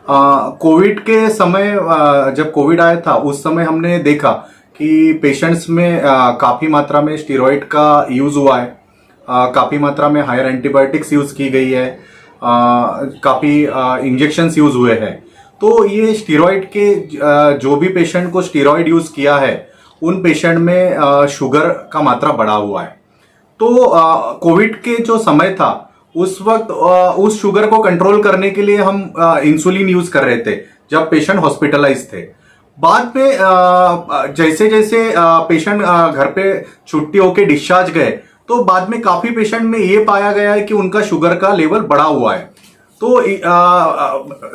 Covid के समय जब कोविड आया था उस समय हमने देखा कि पेशेंट्स में काफ़ी मात्रा में स्टेरॉइड का यूज़ हुआ है। काफ़ी मात्रा में हायर एंटीबायोटिक्स यूज़ की गई है। काफ़ी इंजेक्शंस यूज़ हुए हैं। तो ये स्टेरॉइड के जो भी पेशेंट को स्टेरॉइड यूज़ किया है उन पेशेंट में शुगर का मात्रा बढ़ा हुआ है। तो कोविड के जो समय था उस वक्त उस शुगर को कंट्रोल करने के लिए हम इंसुलिन यूज कर रहे थे जब पेशेंट हॉस्पिटलाइज थे। बाद में जैसे जैसे पेशेंट घर पे छुट्टी होके डिस्चार्ज गए तो बाद में काफी पेशेंट में ये पाया गया है कि उनका शुगर का लेवल बढ़ा हुआ है। तो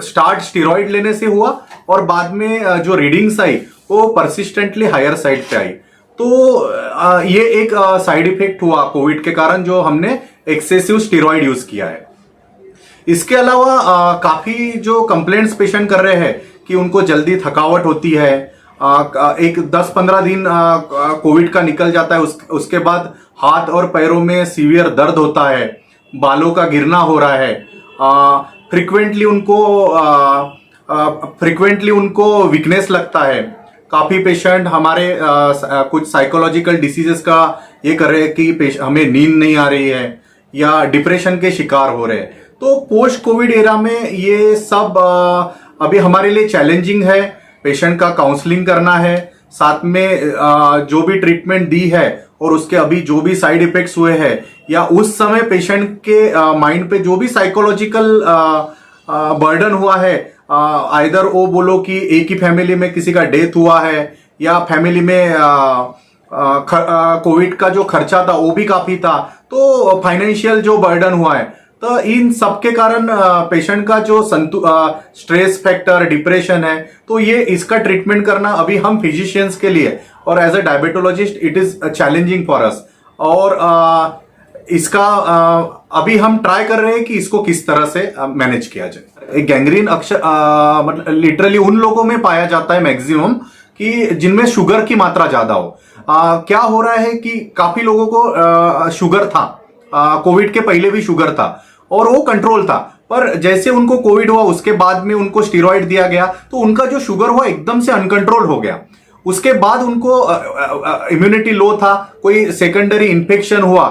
स्टार्ट स्टेरॉइड लेने से हुआ और बाद में जो रीडिंग्स आई वो परसिस्टेंटली हायर साइड पे आई। तो ये एक साइड इफेक्ट हुआ कोविड के कारण जो हमने एक्सेसिव स्टेरॉइड यूज किया है। इसके अलावा काफी जो कंप्लेंट्स पेशेंट कर रहे हैं कि उनको जल्दी थकावट होती है। एक 10-15 दिन कोविड का निकल जाता है, उसके बाद हाथ और पैरों में सीवियर दर्द होता है, बालों का गिरना हो रहा है। फ्रिक्वेंटली उनको वीकनेस लगता है। काफी पेशेंट हमारे कुछ साइकोलॉजिकल डिसीजेस का ये कर रहे हैं कि हमें नींद नहीं आ रही है या डिप्रेशन के शिकार हो रहे हैं। तो पोस्ट कोविड एरा में ये सब अभी हमारे लिए चैलेंजिंग है। पेशेंट का काउंसलिंग करना है, साथ में जो भी ट्रीटमेंट दी है और उसके अभी जो भी साइड इफेक्ट्स हुए हैं या उस समय पेशेंट के माइंड पे जो भी साइकोलॉजिकल बर्डन हुआ है, आइदर वो बोलो कि एक ही फैमिली में किसी का डेथ हुआ है या फैमिली में कोविड का जो खर्चा था वो भी काफी था, तो फाइनेंशियल जो बर्डन हुआ है, तो इन सब के कारण पेशेंट का जो स्ट्रेस फैक्टर डिप्रेशन है, तो ये इसका ट्रीटमेंट करना अभी हम फिजिशियंस के लिए और as a diabetologist it is challenging for us. और इसका अभी हम ट्राई कर रहे हैं कि इसको किस तरह से मैनेज किया जाए। गैंग्रीन अक्सर मतलब लिटरली उन लोगों में पाया जाता है मैक्सिमम कि जिनमें शुगर की मात्रा ज्यादा हो। क्या हो रहा है कि काफी लोगों को शुगर था, कोविड के पहले भी शुगर था और वो कंट्रोल था, पर जैसे उनको कोविड हुआ उसके बाद में उनको स्टेरॉइड दिया गया तो उनका जो शुगर हुआ एकदम से अनकंट्रोल हो गया। उसके बाद उनको इम्यूनिटी लो था, कोई सेकेंडरी इन्फेक्शन हुआ,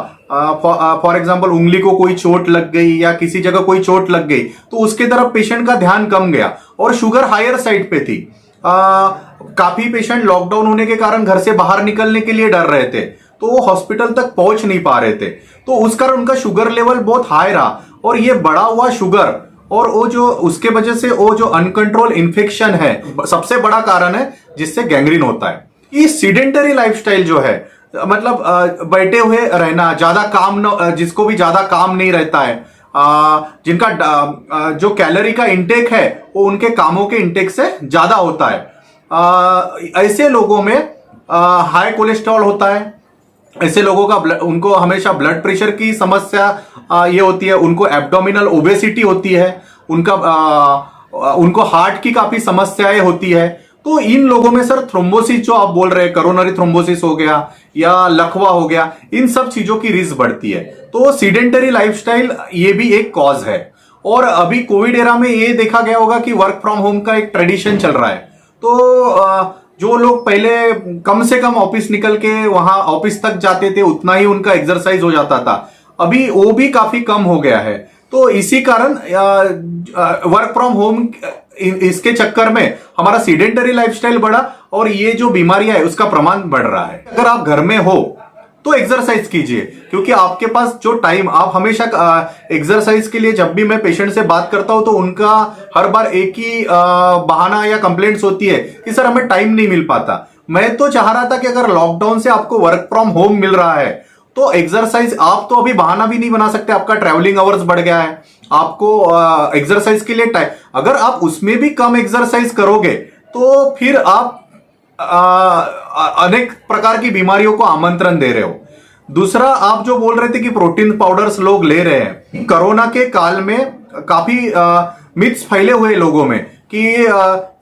फॉर एग्जाम्पल उंगली को कोई चोट लग गई या किसी जगह कोई चोट लग गई तो उसके तरफ पेशेंट का ध्यान कम गया और शुगर हायर साइड पे थी। काफी पेशेंट लॉकडाउन होने के कारण घर से बाहर निकलने के लिए डर रहे थे तो वो हॉस्पिटल तक पहुंच नहीं पा रहे थे, तो उस कारण उनका शुगर लेवल बहुत हाई रहा और ये बढ़ा हुआ शुगर और वो जो उसके वजह से वो जो अनकंट्रोल इन्फेक्शन है सबसे बड़ा कारण है जिससे गैंग्रीन होता है। ये सीडेंटरी लाइफस्टाइल जो है, मतलब बैठे हुए रहना, ज्यादा काम न, जिसको भी ज्यादा काम नहीं रहता है, जिनका जो कैलोरी का इंटेक है वो उनके कामों के इंटेक से ज्यादा होता है, ऐसे लोगों में हाई कोलेस्ट्रॉल होता है। ऐसे लोगों का उनको हमेशा ब्लड प्रेशर की समस्या ये होती है, उनको एब्डोमिनल ओबेसिटी होती है, उनको हार्ट की काफी समस्याएं होती है। तो इन लोगों में सर थ्रोम्बोसिस जो आप बोल रहे हैं, कोरोनरी थ्रोम्बोसिस हो गया या लकवा हो गया, इन सब चीजों की रिस्क बढ़ती है। तो सीडेंटरी लाइफस्टाइल ये भी एक कॉज है। और अभी कोविड एरा में ये देखा गया होगा कि वर्क फ्रॉम होम का एक ट्रेडिशन चल रहा है, तो जो लोग पहले कम से कम ऑफिस निकल के वहां ऑफिस तक जाते थे उतना ही उनका एक्सरसाइज हो जाता था, अभी वो भी काफी कम हो गया है। तो इसी कारण वर्क फ्रॉम होम इसके चक्कर में हमारा सीडेंटरी लाइफस्टाइल बढ़ा और ये जो बीमारियां है उसका प्रमाण बढ़ रहा है। अगर आप घर में हो तो एक्सरसाइज कीजिए, क्योंकि आपके पास जो टाइम, आप हमेशा एक्सरसाइज के लिए जब भी मैं पेशेंट से बात करता हूं तो उनका हर बार एक ही बहाना या कंप्लेंट्स होती है कि सर हमें टाइम नहीं मिल पाता। मैं तो चाह रहा था कि अगर लॉकडाउन से आपको वर्क फ्रॉम होम मिल रहा है तो एक्सरसाइज, आप तो अभी बहाना भी नहीं बना सकते, आपका ट्रैवलिंग आवर्स बढ़ गया है, आपको एक्सरसाइज के लिए टाइम, अगर आप उसमें भी कम एक्सरसाइज करोगे तो फिर आप अनेक प्रकार की बीमारियों को आमंत्रण दे रहे हो। दूसरा, आप जो बोल रहे थे कि प्रोटीन पाउडर्स लोग ले रहे हैं, कोरोना के काल में काफी मिथ्स फैले हुए लोगों में कि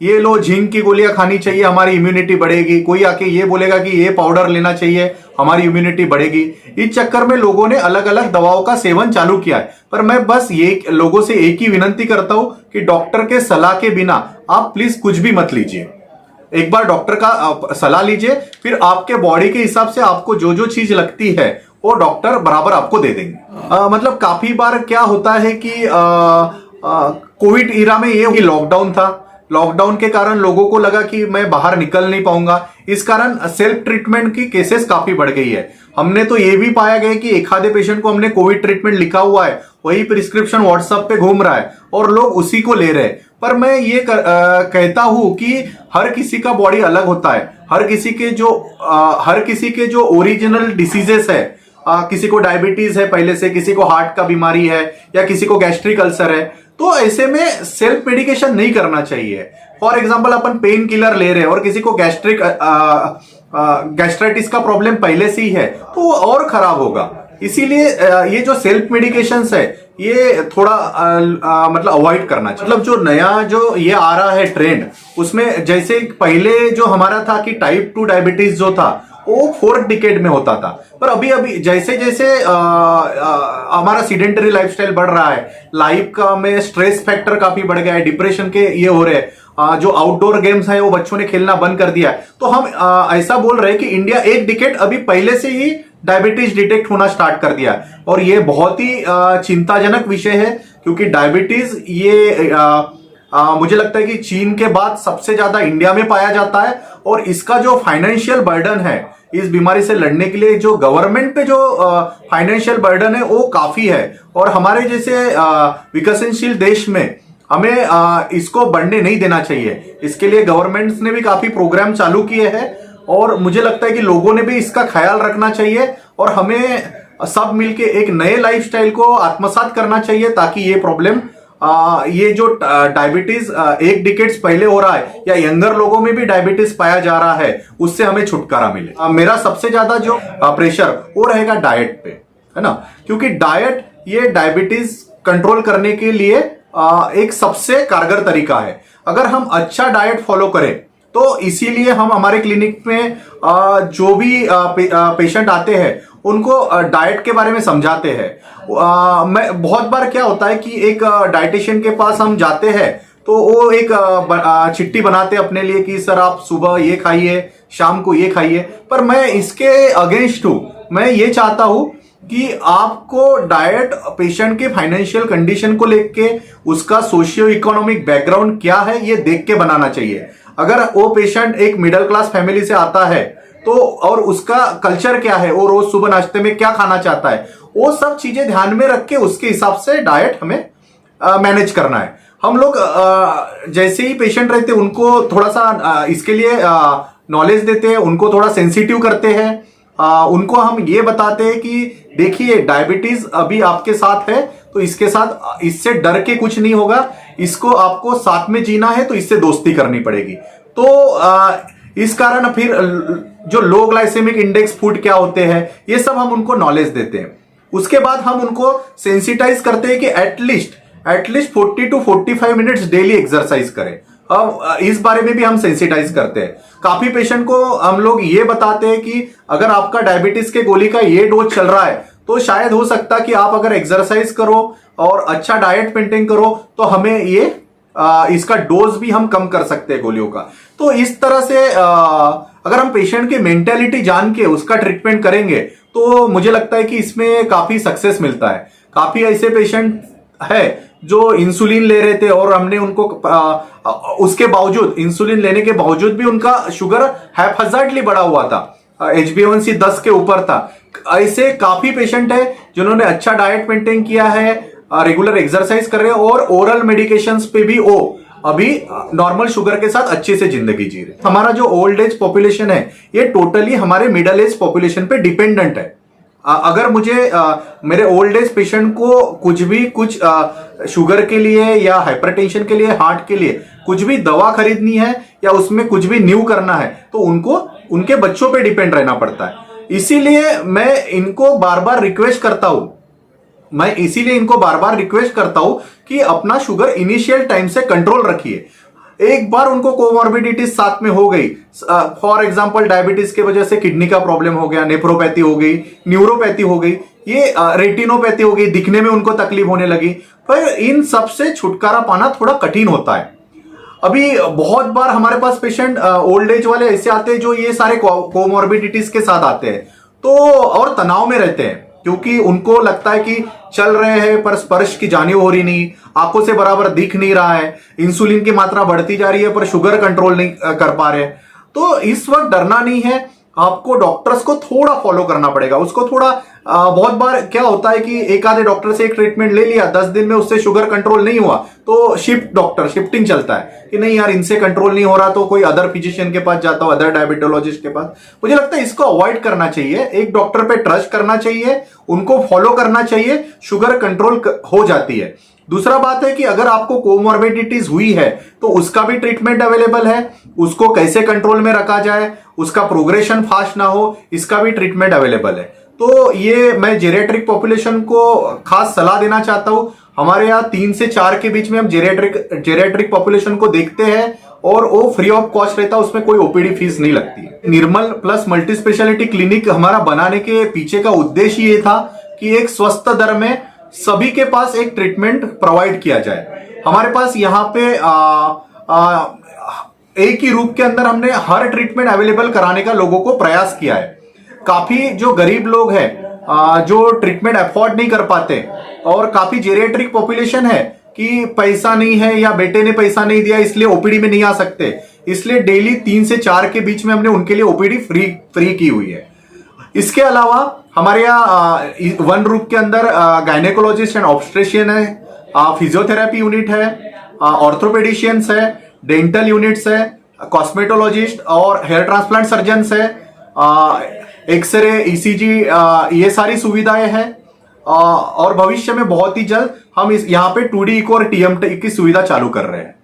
ये लो जिंक की गोलियां खानी चाहिए, हमारी इम्यूनिटी बढ़ेगी। कोई आके ये बोलेगा कि ये पाउडर लेना चाहिए, हमारी इम्यूनिटी बढ़ेगी। इस चक्कर में लोगों ने अलग अलग दवाओं का सेवन चालू किया है। पर मैं बस ये लोगों से एक ही विनती करता हूं कि डॉक्टर के सलाह के बिना आप प्लीज कुछ भी मत लीजिए। एक बार डॉक्टर का सलाह लीजिए, फिर आपके बॉडी के हिसाब से आपको जो जो चीज लगती है वो डॉक्टर बराबर आपको दे देंगे। मतलब काफी बार क्या होता है कि कोविड इरा में ये लॉकडाउन था, लॉकडाउन के कारण लोगों को लगा कि मैं बाहर निकल नहीं पाऊंगा, इस कारण सेल्फ ट्रीटमेंट की केसेस काफी बढ़ गई है। हमने तो ये भी पाया गया कि एक आधे पेशेंट को हमने कोविड ट्रीटमेंट लिखा हुआ है, वही प्रिस्क्रिप्शन व्हाट्सएप पे घूम रहा है और लोग उसी को ले रहे हैं। पर मैं ये कहता हूं कि हर किसी का बॉडी अलग होता है, हर किसी के जो ओरिजिनल डिसीजेस है, किसी को डायबिटीज है पहले से, किसी को हार्ट का बीमारी है या किसी को गैस्ट्रिक अल्सर है, तो ऐसे में सेल्फ मेडिकेशन नहीं करना चाहिए। For example upon pain killer ले रहे हैं और किसी को गैस्ट्राइटिस का प्रॉब्लम पहले से ही है तो वो और खराब होगा। इसीलिए ये जो सेल्फ मेडिकेशंस है ये थोड़ा मतलब अवॉइड करना चाहिए। मतलब जो नया जो ये आ रहा है ट्रेंड, उसमें जैसे पहले जो हमारा था कि टाइप 2 डायबिटीज जो था वो 4th डिकेड में होता था, पर अभी जैसे जैसे हमारा सीडेंटरी लाइफस्टाइल बढ़ रहा है, लाइफ का में स्ट्रेस फैक्टर काफी बढ़ गया है, डिप्रेशन के ये हो रहे हैं, जो आउटडोर गेम्स है वो बच्चों ने खेलना बंद कर दिया है, तो हम ऐसा बोल रहे हैं कि इंडिया 1 डिकेड अभी पहले से ही डायबिटीज डिटेक्ट होना स्टार्ट कर दिया है। और ये बहुत ही चिंताजनक विषय है, क्योंकि डायबिटीज ये मुझे लगता है कि चीन के बाद सबसे ज्यादा इंडिया में पाया जाता है। और इसका जो फाइनेंशियल बर्डन है इस बीमारी से लड़ने के लिए, जो गवर्नमेंट पे जो फाइनेंशियल बर्डन है वो काफी है। और हमारे जैसे विकसनशील देश में हमें इसको बढ़ने नहीं देना चाहिए। इसके लिए गवर्नमेंट्स ने भी काफी प्रोग्राम चालू किए हैं और मुझे लगता है कि लोगों ने भी इसका ख्याल रखना चाहिए और हमें सब मिलके एक नए लाइफस्टाइल को आत्मसात करना चाहिए, ताकि ये प्रॉब्लम ये जो डायबिटीज 1 डिकेड्स पहले हो रहा है या यंगर लोगों में भी डायबिटीज पाया जा रहा है, उससे हमें छुटकारा मिले। मेरा सबसे ज्यादा जो प्रेशर वो रहेगा डाइट पे, है ना, क्योंकि डाइट ये डायबिटीज कंट्रोल करने के लिए एक सबसे कारगर तरीका है। अगर हम अच्छा डाइट फॉलो करें तो इसीलिए हम हमारे क्लिनिक में जो भी पेशेंट आते हैं उनको डाइट के बारे में समझाते हैं। मैं बहुत बार क्या होता है कि एक डाइटिशियन के पास हम जाते हैं तो वो एक चिट्ठी बनाते अपने लिए कि सर आप सुबह ये खाइए, शाम को ये खाइए, पर मैं इसके अगेंस्ट हूं। मैं ये चाहता हूं कि आपको डाइट पेशेंट के फाइनेंशियल कंडीशन को लेके, उसका सोशियो इकोनॉमिक बैकग्राउंड क्या है ये देख के बनाना चाहिए। अगर वो पेशेंट एक मिडिल क्लास फैमिली से आता है तो और उसका कल्चर क्या है, वो रोज सुबह नाश्ते में क्या खाना चाहता है, वो सब चीजें ध्यान में रख के उसके हिसाब से डाइट हमें मैनेज करना है। हम लोग जैसे ही पेशेंट रहते हैं उनको थोड़ा सा इसके लिए नॉलेज देते हैं, उनको थोड़ा सेंसिटिव करते हैं, उनको हम ये बताते हैं कि देखिए डायबिटीज अभी आपके साथ है तो इसके साथ, इससे डर के कुछ नहीं होगा, इसको आपको साथ में जीना है तो इससे दोस्ती करनी पड़ेगी। तो इस कारण फिर जो लो ग्लाइसेमिक इंडेक्स फूड क्या होते हैं ये सब हम उनको नॉलेज देते हैं। उसके बाद हम उनको सेंसिटाइज करते हैं कि at least 40 to 45 minutes daily exercise करें। अब इस बारे में भी हम सेंसिटाइज करते हैं। काफी पेशेंट को हम लोग ये बताते हैं कि अगर आपका डायबिटीज के गोली का ये डोज चल रहा है तो शायद हो सकता कि आप अगर एक्सरसाइज करो और अच्छा डाइट मेंटेन करो तो हमें ये इसका डोज भी हम कम कर सकते हैं गोलियों का। तो इस तरह से अगर हम पेशेंट की मेंटेलिटी जान के उसका ट्रीटमेंट करेंगे तो मुझे लगता है कि इसमें काफी सक्सेस मिलता है। काफी ऐसे पेशेंट है जो इंसुलिन ले रहे थे और हमने उनको उसके बावजूद, इंसुलिन लेने के बावजूद भी उनका शुगर हैफहजार्डली बढ़ा हुआ था, HbA1c 10 के ऊपर था। ऐसे काफी पेशेंट है जिन्होंने अच्छा डाइट मेंटेन किया है, रेगुलर एक्सरसाइज कर रहे हैं और ओरल मेडिकेशंस पे भी वो अभी नॉर्मल शुगर के साथ अच्छे से जिंदगी जी रहे। हमारा जो ओल्ड एज पॉपुलेशन है ये टोटली हमारे मिडिल एज पॉपुलेशन पे डिपेंडेंट है। अगर मुझे मेरे ओल्ड एज पेशेंट को कुछ शुगर के लिए या हाइपरटेंशन के लिए, हार्ट के लिए कुछ भी दवा खरीदनी है या उसमें कुछ भी न्यू करना है तो उनको उनके बच्चों पे डिपेंड रहना पड़ता है। इसीलिए मैं इनको बार बार रिक्वेस्ट करता हूं कि अपना शुगर इनिशियल टाइम से कंट्रोल रखिए। एक बार उनको कोमॉर्बिडिटीज साथ में हो गई, फॉर एग्जांपल डायबिटीज के वजह से किडनी का प्रॉब्लम हो गया, नेफ्रोपैथी हो गई, न्यूरोपैथी हो गई, ये रेटिनोपैथी हो गई, दिखने में उनको तकलीफ होने लगी, फिर इन सब से छुटकारा पाना थोड़ा कठिन होता है। अभी बहुत बार हमारे पास पेशेंट ओल्ड एज वाले ऐसे आते हैं जो ये सारे कोमॉर्बिडिटीज के साथ आते हैं, तो और तनाव में रहते हैं, क्योंकि उनको लगता है कि चल रहे हैं पर स्पर्श की जानी हो रही नहीं, आंखों से बराबर दिख नहीं रहा है, इंसुलिन की मात्रा बढ़ती जा रही है पर शुगर कंट्रोल नहीं कर पा रहे। तो इस वक्त डरना नहीं है, आपको डॉक्टर्स को थोड़ा फॉलो करना पड़ेगा, उसको थोड़ा बहुत बार क्या होता है कि एक आधे डॉक्टर से एक ट्रीटमेंट ले लिया, 10 दिन में उससे शुगर कंट्रोल नहीं हुआ तो शिफ्टिंग चलता है कि नहीं यार इनसे कंट्रोल नहीं हो रहा तो कोई अदर फिजिशियन के पास जाता हूं, अदर डायबिटोलॉजिस्ट के पास। मुझे लगता है इसको अवॉइड करना चाहिए, एक डॉक्टर पे ट्रस्ट करना चाहिए, उनको फॉलो करना चाहिए, शुगर कंट्रोल हो जाती है। दूसरा बात है कि अगर आपको कोमॉर्बिडिटीज हुई है तो उसका भी ट्रीटमेंट अवेलेबल है, उसको कैसे कंट्रोल में रखा जाए, उसका प्रोग्रेशन फास्ट ना हो, इसका भी ट्रीटमेंट अवेलेबल है। तो ये मैं जेरियाट्रिक पॉपुलेशन को खास सलाह देना चाहता हूं। हमारे यहाँ 3 से 4 के बीच में हम जेरियाट्रिक पॉपुलेशन को देखते हैं और वो फ्री ऑफ कॉस्ट रहता है, उसमें कोई ओपीडी फीस नहीं लगती है। निर्मल प्लस मल्टी स्पेशलिटी क्लिनिक हमारा बनाने के पीछे का उद्देश्य ये था कि एक स्वस्थ दर में सभी के पास एक ट्रीटमेंट प्रोवाइड किया जाए। हमारे पास यहाँ पे एक ही रूप के अंदर हमने हर ट्रीटमेंट अवेलेबल कराने का लोगों को प्रयास किया है। काफी जो गरीब लोग हैं जो ट्रीटमेंट अफोर्ड नहीं कर पाते, और काफी जेरियाट्रिक पॉपुलेशन है कि पैसा नहीं है या बेटे ने पैसा नहीं दिया इसलिए ओपीडी में नहीं आ सकते, इसलिए डेली 3 से 4 के बीच में हमने उनके लिए ओपीडी फ्री की हुई है। इसके अलावा हमारे यहाँ 1 रूप के अंदर गायनेकोलॉजिस्ट एंड ऑब्स्ट्रेशियन है, फिजियोथेरेपी यूनिट है, ऑर्थोपेडिशियंस है, डेंटल यूनिट्स है, कॉस्मेटोलॉजिस्ट और हेयर ट्रांसप्लांट सर्जन्स है, एक्सरे, ईसीजी, ये सारी सुविधाएं हैं। और भविष्य में बहुत ही जल्द हम यहाँ पे 2D इको और TMT की सुविधा चालू कर रहे हैं।